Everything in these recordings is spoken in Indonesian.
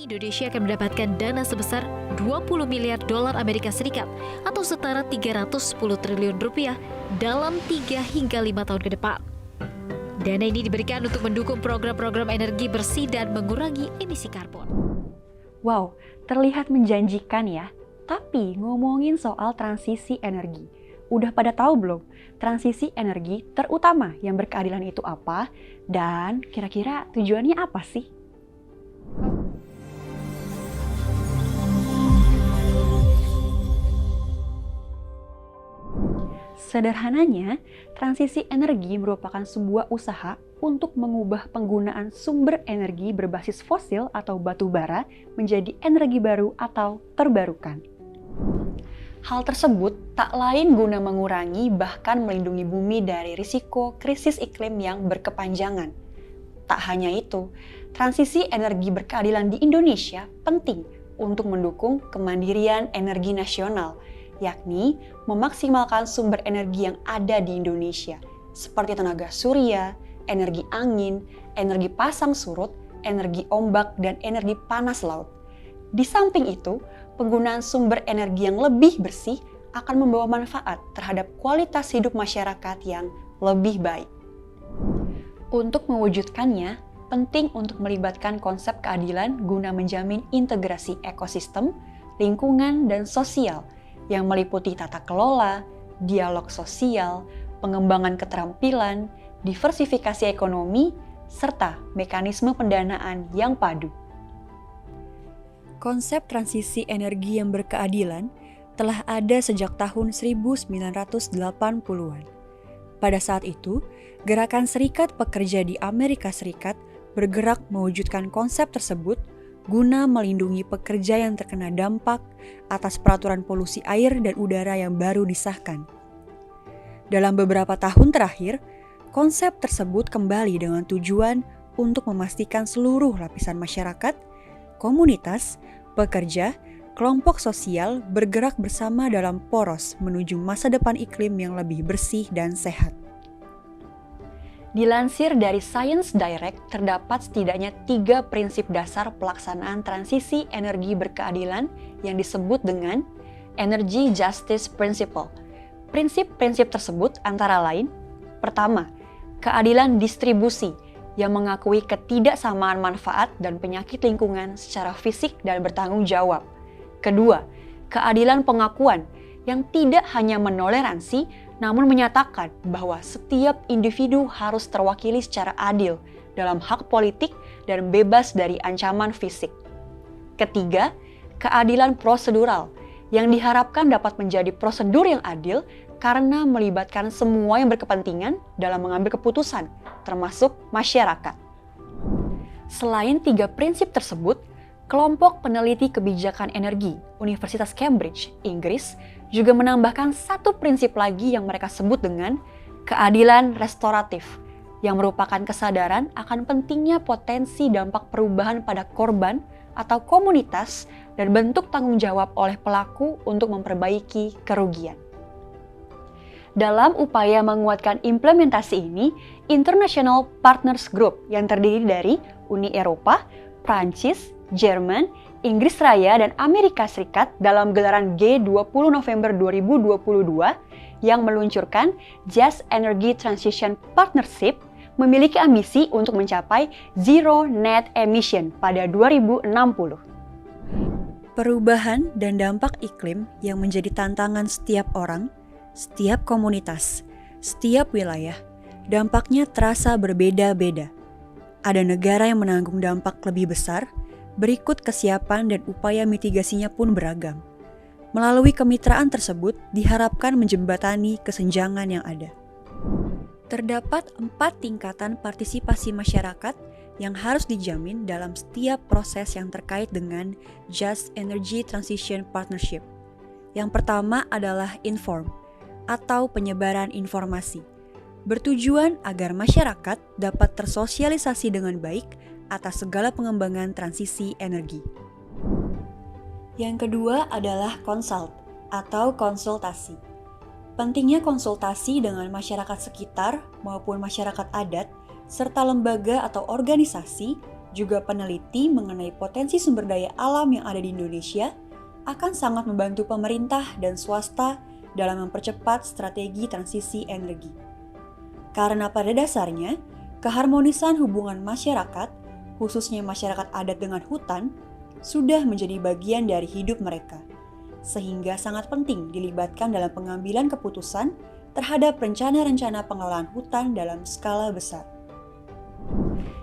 Indonesia akan mendapatkan dana sebesar 20 miliar dolar Amerika Serikat atau setara 310 triliun rupiah dalam 3 hingga 5 tahun ke depan. Dana ini diberikan untuk mendukung program-program energi bersih dan mengurangi emisi karbon. Wow, terlihat menjanjikan ya. Tapi ngomongin soal transisi energi, udah pada tahu belum transisi energi terutama yang berkeadilan itu apa? Dan kira-kira tujuannya apa sih? Sederhananya, transisi energi merupakan sebuah usaha untuk mengubah penggunaan sumber energi berbasis fosil atau batu bara menjadi energi baru atau terbarukan. Hal tersebut tak lain guna mengurangi bahkan melindungi bumi dari risiko krisis iklim yang berkepanjangan. Tak hanya itu, transisi energi berkeadilan di Indonesia penting untuk mendukung kemandirian energi nasional, yakni memaksimalkan sumber energi yang ada di Indonesia, seperti tenaga surya, energi angin, energi pasang surut, energi ombak, dan energi panas laut. Di samping itu, penggunaan sumber energi yang lebih bersih akan membawa manfaat terhadap kualitas hidup masyarakat yang lebih baik. Untuk mewujudkannya, penting untuk melibatkan konsep keadilan guna menjamin integrasi ekosistem, lingkungan, dan sosial yang meliputi tata kelola, dialog sosial, pengembangan keterampilan, diversifikasi ekonomi, serta mekanisme pendanaan yang padu. Konsep transisi energi yang berkeadilan telah ada sejak tahun 1980-an. Pada saat itu, Gerakan Serikat Pekerja di Amerika Serikat bergerak mewujudkan konsep tersebut guna melindungi pekerja yang terkena dampak atas peraturan polusi air dan udara yang baru disahkan. Dalam beberapa tahun terakhir, konsep tersebut kembali dengan tujuan untuk memastikan seluruh lapisan masyarakat, komunitas, pekerja, kelompok sosial bergerak bersama dalam poros menuju masa depan iklim yang lebih bersih dan sehat. Dilansir dari Science Direct, terdapat setidaknya 3 prinsip dasar pelaksanaan transisi energi berkeadilan yang disebut dengan Energy Justice Principle. Prinsip-prinsip tersebut antara lain, pertama, keadilan distribusi yang mengakui ketidaksamaan manfaat dan penyakit lingkungan secara fisik dan bertanggung jawab. Kedua, keadilan pengakuan yang tidak hanya menoleransi, namun menyatakan bahwa setiap individu harus terwakili secara adil dalam hak politik dan bebas dari ancaman fisik. Ketiga, keadilan prosedural yang diharapkan dapat menjadi prosedur yang adil karena melibatkan semua yang berkepentingan dalam mengambil keputusan, termasuk masyarakat. Selain 3 prinsip tersebut, kelompok peneliti kebijakan energi Universitas Cambridge, Inggris, juga menambahkan 1 prinsip lagi yang mereka sebut dengan keadilan restoratif, yang merupakan kesadaran akan pentingnya potensi dampak perubahan pada korban atau komunitas dan bentuk tanggung jawab oleh pelaku untuk memperbaiki kerugian. Dalam upaya menguatkan implementasi ini, International Partners Group yang terdiri dari Uni Eropa, Prancis, Jerman, Inggris Raya, dan Amerika Serikat dalam gelaran G20 November 2022 yang meluncurkan Just Energy Transition Partnership memiliki ambisi untuk mencapai Zero Net Emission pada 2060. Perubahan dan dampak iklim yang menjadi tantangan setiap orang, setiap komunitas, setiap wilayah, dampaknya terasa berbeda-beda. Ada negara yang menanggung dampak lebih besar, berikut kesiapan dan upaya mitigasinya pun beragam. Melalui kemitraan tersebut diharapkan menjembatani kesenjangan yang ada. Terdapat 4 tingkatan partisipasi masyarakat yang harus dijamin dalam setiap proses yang terkait dengan Just Energy Transition Partnership. Yang pertama adalah inform, atau penyebaran informasi, bertujuan agar masyarakat dapat tersosialisasi dengan baik atas segala pengembangan transisi energi. Yang kedua adalah consult atau konsultasi. Pentingnya konsultasi dengan masyarakat sekitar maupun masyarakat adat serta lembaga atau organisasi juga peneliti mengenai potensi sumber daya alam yang ada di Indonesia akan sangat membantu pemerintah dan swasta dalam mempercepat strategi transisi energi. Karena pada dasarnya, keharmonisan hubungan masyarakat, khususnya masyarakat adat dengan hutan, sudah menjadi bagian dari hidup mereka, sehingga sangat penting dilibatkan dalam pengambilan keputusan terhadap rencana-rencana pengelolaan hutan dalam skala besar.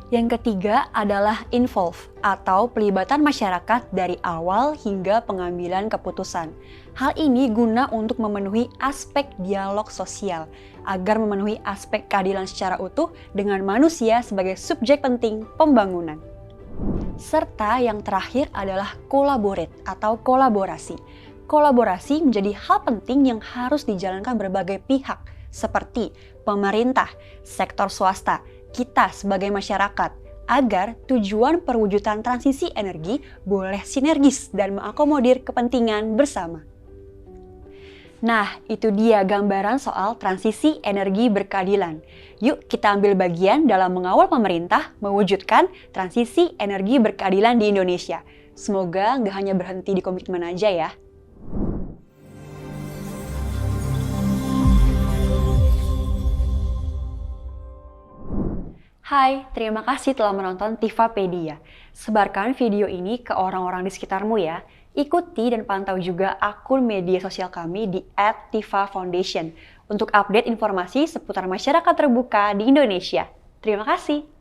Yang ketiga adalah involve atau pelibatan masyarakat dari awal hingga pengambilan keputusan. Hal ini guna untuk memenuhi aspek dialog sosial agar memenuhi aspek keadilan secara utuh dengan manusia sebagai subjek penting pembangunan. Serta yang terakhir adalah collaborate atau kolaborasi. Kolaborasi menjadi hal penting yang harus dijalankan berbagai pihak seperti pemerintah, sektor swasta, kita sebagai masyarakat, agar tujuan perwujudan transisi energi boleh sinergis dan mengakomodir kepentingan bersama. Nah, itu dia gambaran soal transisi energi berkeadilan. Yuk kita ambil bagian dalam mengawal pemerintah mewujudkan transisi energi berkeadilan di Indonesia. Semoga nggak hanya berhenti di komitmen aja ya. Hai, terima kasih telah menonton Tifapedia. Sebarkan video ini ke orang-orang di sekitarmu ya. Ikuti dan pantau juga akun media sosial kami di @tifafoundation untuk update informasi seputar masyarakat terbuka di Indonesia. Terima kasih.